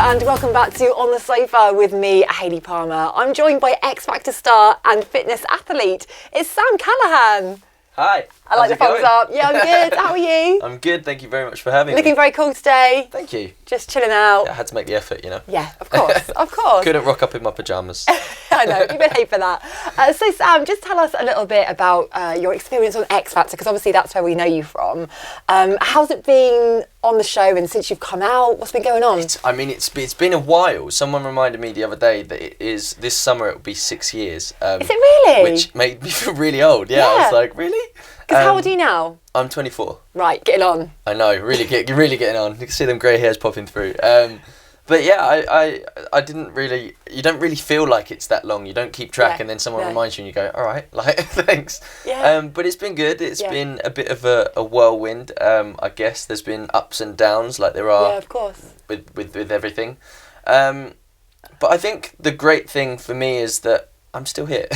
and welcome back to On the Sofa with me, Hayley Palmer. I'm joined by X Factor star and fitness athlete. It's Sam Callahan. Hi. I like the thumbs up. Yeah, I'm good. How are you? I'm good. Thank you very much for having me. Looking very cool today. Thank you. Just chilling out. Yeah, I had to make the effort, you know. Yeah, of course. Of course. Couldn't rock up in my pyjamas. I know, you behave for that. So Sam, just tell us a little bit about your experience on X Factor, because obviously that's where we know you from. How's it been on the show and since you've come out? What's been going on? It's been a while. Someone reminded me the other day that it is this summer. It will be 6 years. Is it really? Which made me feel really old. Yeah. I was like, really? Because how old are you now? I'm 24. Right, getting on. I know, really getting on. You can see them grey hairs popping through. But yeah, I didn't really. You don't really feel like it's that long. You don't keep track, and then someone reminds you, and you go, "All right, like thanks." Yeah. But it's been good. It's been a bit of a whirlwind. I guess there's been ups and downs, like there are. Yeah, of course. With everything, but I think the great thing for me is that I'm still here.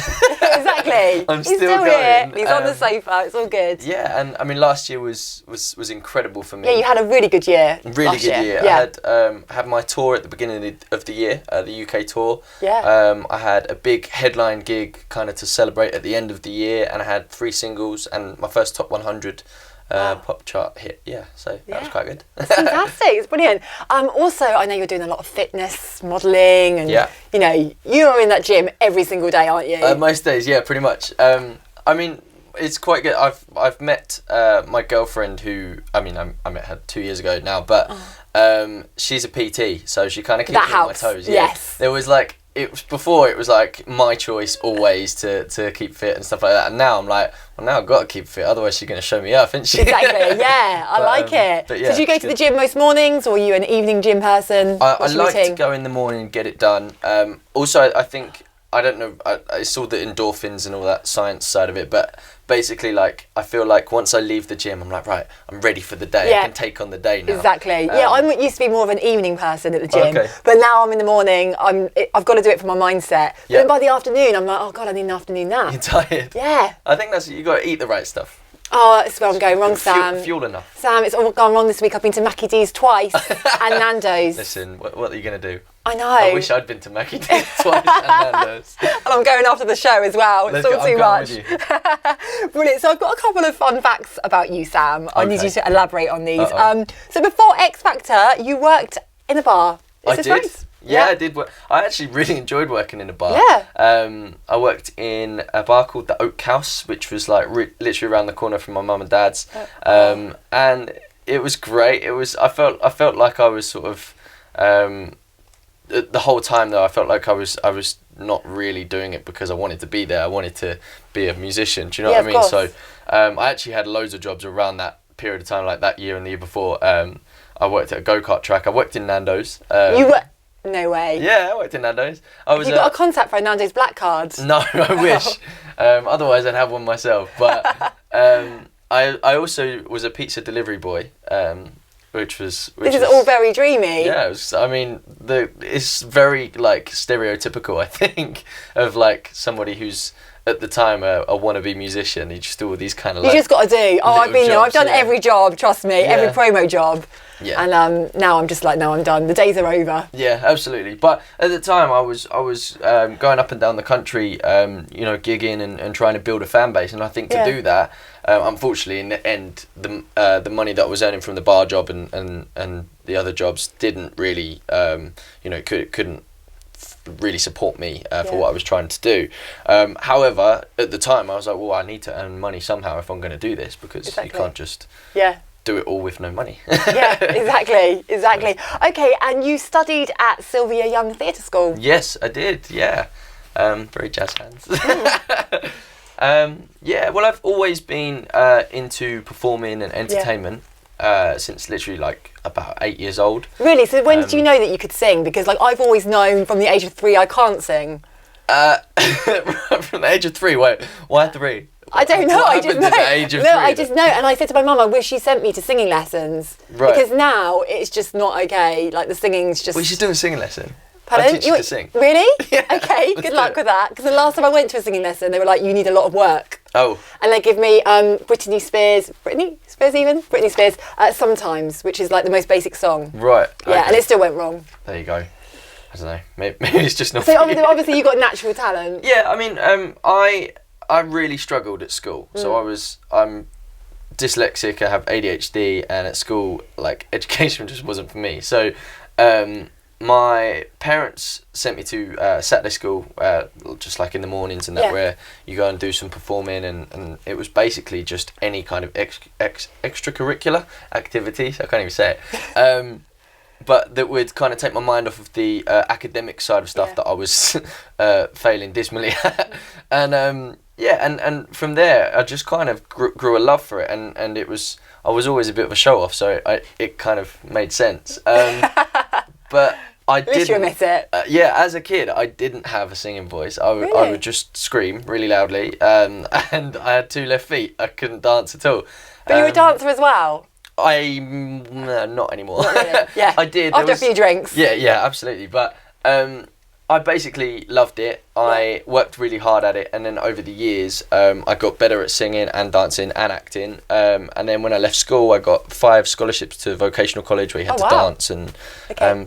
Exactly. I'm He's still here. going. He's on the sofa. It's all good. Yeah, and I mean, last year was incredible for me. Yeah, you had a really good year. Really good year. Yeah. I had my tour at the beginning of the year, the UK tour. Yeah. I had a big headline gig kind of to celebrate at the end of the year, and I had 3 singles and my first top 100 pop chart hit. Yeah, so that was quite good. That's fantastic. It's brilliant. Also, I know you're doing a lot of fitness, modelling, and you know, you're in that gym every single day, aren't you? Most days, yeah, pretty much. I mean, it's quite good. I've met my girlfriend, who I met her 2 years ago now, but she's a PT, so she kind of keeps me on my toes. Yeah. Yes. There was like. It was like my choice always to keep fit and stuff like that, and now I'm like, well, now I've got to keep fit, otherwise she's going to show me off, isn't she? Exactly. Yeah, I like it. But yeah, so do you go to the gym most mornings, or are you an evening gym person? I like to go in the morning and get it done. Also, I think, I don't know, I saw the endorphins and all that science side of it, but basically, like, I feel like once I leave the gym, I'm like, right, I'm ready for the day. I can take on the day now. Exactly. I used to be more of an evening person at the gym, but now I'm in the morning. I've got to do it for my mindset. But then by the afternoon, I'm like, oh God, I need an afternoon nap. You're tired. Yeah. I think you got to eat the right stuff. Oh, that's where I'm going wrong, Sam. Fuel enough. Sam, it's all gone wrong this week. I've been to Mackie D's twice and Nando's. Listen, what are you going to do? I know. I wish I'd been to Mackie D's twice and Nando's. And I'm going after the show as well. It's all too much. Brilliant. So I've got a couple of fun facts about you, Sam. I need you to elaborate on these. So before X Factor, you worked in a bar. I did. Yeah, I did. I actually really enjoyed working in a bar. Yeah. I worked in a bar called the Oak House, which was like literally around the corner from my mum and dad's, and it was great. I felt like I was sort of the whole time though. I felt like I was not really doing it because I wanted to be there. I wanted to be a musician. Do you know what I mean? So I actually had loads of jobs around that period of time, like that year and the year before. I worked at a go-kart track. I worked in Nando's. You were. No way. Yeah, I worked in Nando's. Have you got a contact for a Nando's black card? No, I wish. Otherwise, I'd have one myself. But I also was a pizza delivery boy, which was all very dreamy. Yeah, it's very like stereotypical, I think, of like somebody who's at the time a wannabe musician. You just do all these kind of you just got to do. Oh, I've been there. I've done every job. Trust me, every promo job. Yeah. And now I'm just like, no, I'm done. The days are over. Yeah, absolutely. But at the time, I was going up and down the country, gigging and trying to build a fan base. And I think to do that, unfortunately, in the end, the money that I was earning from the bar job and the other jobs didn't really, couldn't really support me for what I was trying to do. However, at the time, I was like, well, I need to earn money somehow if I'm going to do this, because you can't just do it all with no money. Yeah, exactly. Okay, and you studied at Sylvia Young Theatre School. Yes, I did, yeah. Very jazz hands. Well, I've always been into performing and entertainment since literally like about 8 years old. Really? So when did you know that you could sing? Because like I've always known from the age of 3 I can't sing. From the age of 3? Why 3? I don't know. I just know. At the age of 3, I just know. And I said to my mum, I wish she sent me to singing lessons. Right. Because now it's just not okay. Like the singing's just. Well, she's doing a singing lesson. Pardon? I teach you to sing. Really? Yeah, Okay, good luck with that. Because the last time I went to a singing lesson, they were like, you need a lot of work. Oh. And they give me Britney Spears, Sometimes, which is like the most basic song. Right. Yeah, okay. and it still went wrong. There you go. I don't know. Maybe it's just not. So obviously you got natural talent. Yeah, I mean, I really struggled at school. So I'm dyslexic. I have ADHD, and at school, like, education just wasn't for me. So, my parents sent me to Saturday school, just like in the mornings and that, where you go and do some performing, and it was basically just any kind of extracurricular activity. So I can't even say it. But that would kind of take my mind off of the academic side of stuff that I was failing dismally at. And and from there I just kind of grew a love for it, and I was always a bit of a show off, so it kind of made sense. But I didn't. At least you admit it. Yeah, as a kid, I didn't have a singing voice. I would just scream really loudly, and I had 2 left feet. I couldn't dance at all. But you were a dancer as well? Not anymore. Not really. Yeah. I did. After a few drinks. Yeah, absolutely. But I basically loved it. I worked really hard at it, and then over the years, I got better at singing and dancing and acting. And then when I left school, I got 5 scholarships to vocational college where you had to dance and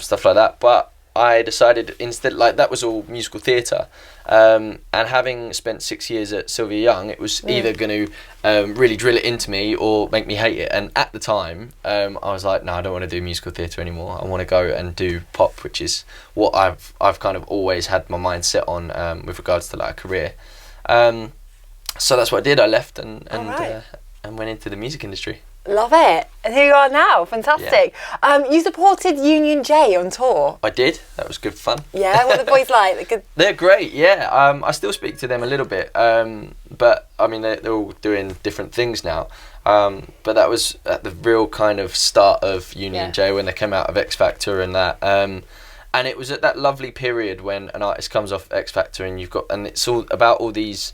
stuff like that. But I decided instead, like, that was all musical theatre. And having spent 6 years at Sylvia Young, it was either going to really drill it into me or make me hate it. And at the time, I was like, no, I don't want to do musical theatre anymore. I want to go and do pop, which is what I've kind of always had my mind set on with regards to, like, a career. So that's what I did. I left and went into the music industry. Love it. And here you are now. Fantastic. Yeah. You supported Union J on tour. I did. That was good fun. Yeah, what are the boys like? They're great, yeah. I still speak to them a little bit. But, I mean, they're all doing different things now. But that was at the real kind of start of Union J when they came out of X Factor and that. And it was at that lovely period when an artist comes off X Factor and it's all about all these...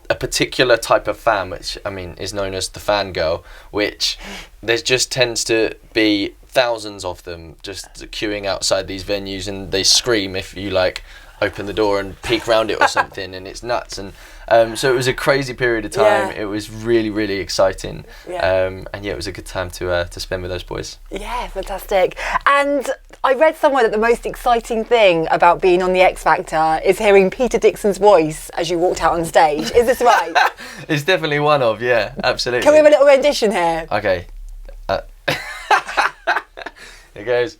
a particular type of fan, which I mean is known as the fangirl, which there just tends to be thousands of them just queuing outside these venues, and they scream if you like open the door and peek around it or something, and it's nuts. And so it was a crazy period of time. It was really, really exciting. And it was a good time to spend with those boys. Yeah, fantastic. And I read somewhere that the most exciting thing about being on the X Factor is hearing Peter Dixon's voice as you walked out on stage. Is this right? It's definitely one of, yeah, absolutely. Can we have a little rendition here? Okay. It goes,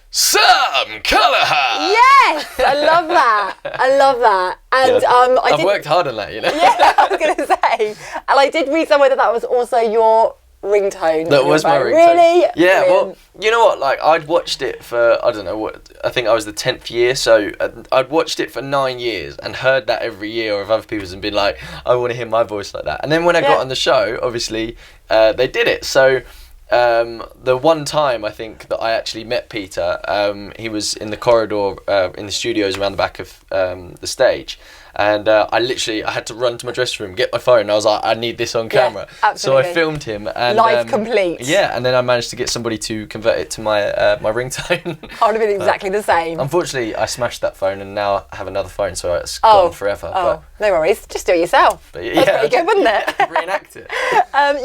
Sam Callahan! Yes! I love that. And I've worked hard on that, you know. Yeah, I was going to say. And I did read somewhere that was also your ringtone. That was my ringtone. Really? Yeah, brilliant. well, you know what, like, I'd watched it for, I don't know, I think I was the 10th year, so I'd watched it for 9 years and heard that every year of other people's and been like, I want to hear my voice like that. And then when I got on the show, obviously, they did it. So the one time I think that I actually met Peter, he was in the corridor in the studios around the back of the stage, and I had to run to my dressing room, get my phone, and I was like, I need this on camera. Absolutely. So I filmed him, and live complete. Yeah, and then I managed to get somebody to convert it to my my ringtone. I would have been exactly the same. Unfortunately, I smashed that phone, and now I have another phone, so it's gone forever. Oh, no worries. Just do it yourself. But, that's pretty good, wouldn't it? Reenact it.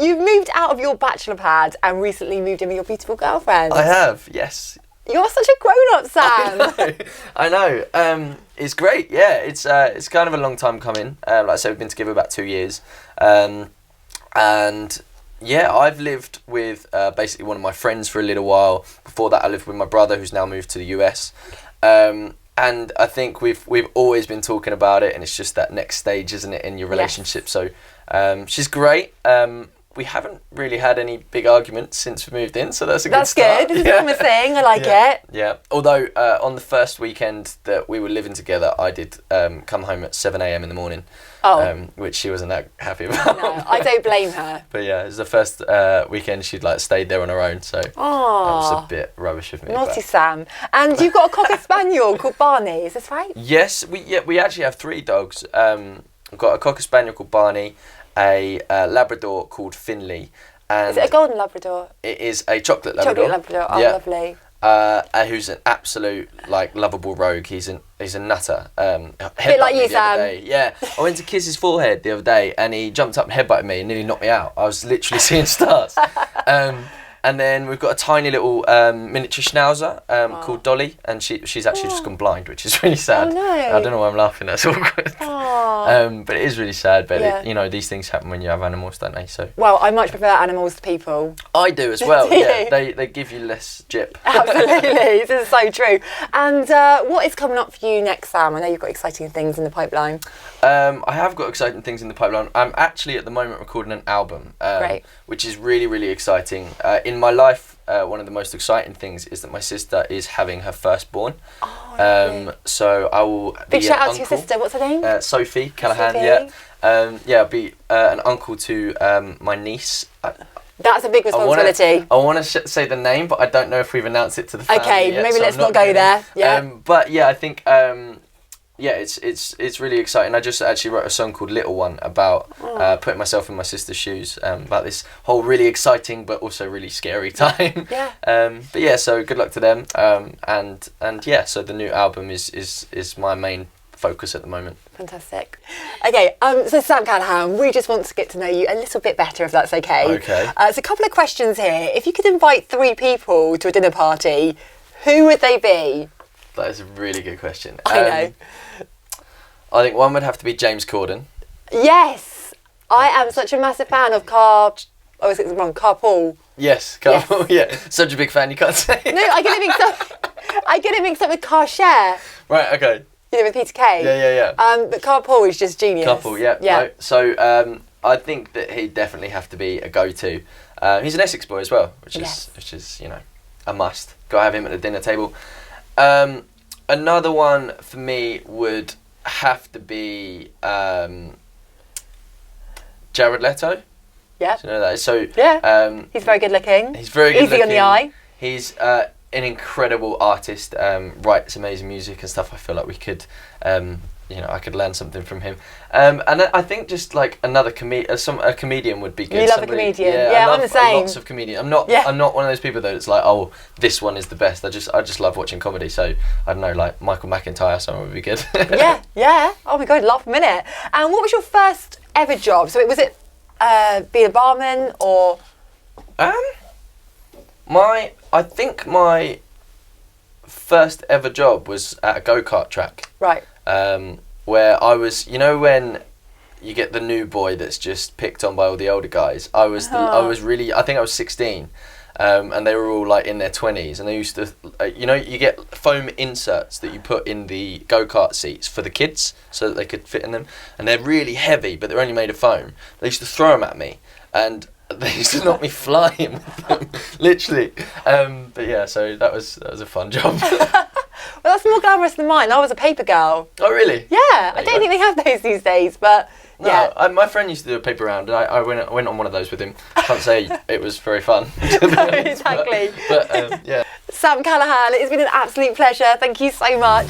You've moved out of your bachelor pad and recently moved in with your beautiful girlfriend. I have, yes. You're such a grown-up, Sam. I know. It's great. Yeah, it's kind of a long time coming. Like I said, we've been together about 2 years, and yeah, I've lived with basically one of my friends for a little while. Before that, I lived with my brother, who's now moved to the US. And I think we've always been talking about it, and it's just that next stage, isn't it, in your relationship? Yes. So she's great. We haven't really had any big arguments since we moved in, so that's a good start. That's good. This is promising. I like it. Yeah. Although on the first weekend that we were living together, I did come home at 7 a.m. in the morning, which she wasn't that happy about. No, I don't blame her. But yeah, it was the first weekend she'd like stayed there on her own, so that was a bit rubbish of me. Naughty Sam. And you've got a Cocker Spaniel called Barney, is this right? Yes, we actually have 3 dogs. We've got a Cocker Spaniel called Barney, a Labrador called Finley. And is it a golden Labrador? It is a chocolate Labrador. Chocolate Labrador, lovely. who's an absolute like lovable rogue. He's a nutter. A bit like you, Sam. Yeah, I went to kiss his forehead the other day, and he jumped up and headbutted me and nearly knocked me out. I was literally seeing stars. And then we've got a tiny little miniature schnauzer called Dolly, and she's actually just gone blind, which is really sad. Oh, no. I don't know why I'm laughing. That's awkward. But it is really sad. But Yeah. these things happen when you have animals, don't they? So Well, I much prefer animals to people. I do as well. Do Yeah, you? they give you less jip. Absolutely, this is so true. And what is coming up for you next, Sam? I know you've got exciting things in the pipeline. I have got exciting things in the pipeline. I'm actually at the moment recording an album, Great. which is really, really exciting. In my life, one of the most exciting things is that my sister is having her firstborn. Oh, lovely. So I will be Big shout an out to your uncle. sister. What's her name? Sophie Callahan. Sophie. Yeah. I'll be an uncle to my niece. That's a big responsibility. I want to say the name, but I don't know if we've announced it to the family Okay, yet, maybe so let's I'm not go gonna. there. Yeah. But yeah, I think it's really exciting. I just actually wrote a song called Little One about putting myself in my sister's shoes, about this whole really exciting but also really scary time. Yeah. But yeah, so good luck to them. And yeah, so the new album is my main focus at the moment. Fantastic. Okay, so Sam Callahan, we just want to get to know you a little bit better, if that's okay. Okay. So a couple of questions here. If you could invite 3 people to a dinner party, who would they be? That is a really good question. I know. I think one would have to be James Corden. Yes, I am such a massive fan of is it wrong? Carpool. Yes, Carpool. Yeah, such a big fan you can't say. No, I get it mixed up with Car Share. Right. Okay. You know, with Peter Kay. Yeah. But Carpool is just genius. Couple, yeah. Yeah. No, so I think that he'd definitely have to be a go-to. He's an Essex boy as well, which is a must. Got to have him at the dinner table. Another one for me would have to be Jared Leto. Yeah. Do you know that? So Yeah. He's very good looking. He's very good Easy looking. on the eye. He's an incredible artist. Writes amazing music and stuff. I feel like we could, I could learn something from him. And I think just like another a comedian would be good. You love a comedian. Yeah, I love I'm the same. lots of comedians. I'm not one of those people that it's like, oh, this one is the best. I just love watching comedy. So I don't know, like Michael McIntyre, someone would be good. Yeah. Oh my God, laugh a minute. And what was your first ever job? So was it being a barman or? I think my first ever job was at a go-kart track. Right. Where I was, when you get the new boy that's just picked on by all the older guys. I think I was 16, and they were all like in their 20s, and they used to, you get foam inserts that you put in the go-kart seats for the kids so that they could fit in them, and they're really heavy, but they're only made of foam. They used to throw them at me, and they used to knock me flying with them, literally. But yeah, so that was a fun job. Well, that's more glamorous than mine. I was a paper girl. Oh, really? Yeah, I don't think they have those these days, but yeah. No, my friend used to do a paper round, and I went on one of those with him. I can't say it was very fun. No, exactly. But yeah. Sam Callahan, it's been an absolute pleasure. Thank you so much.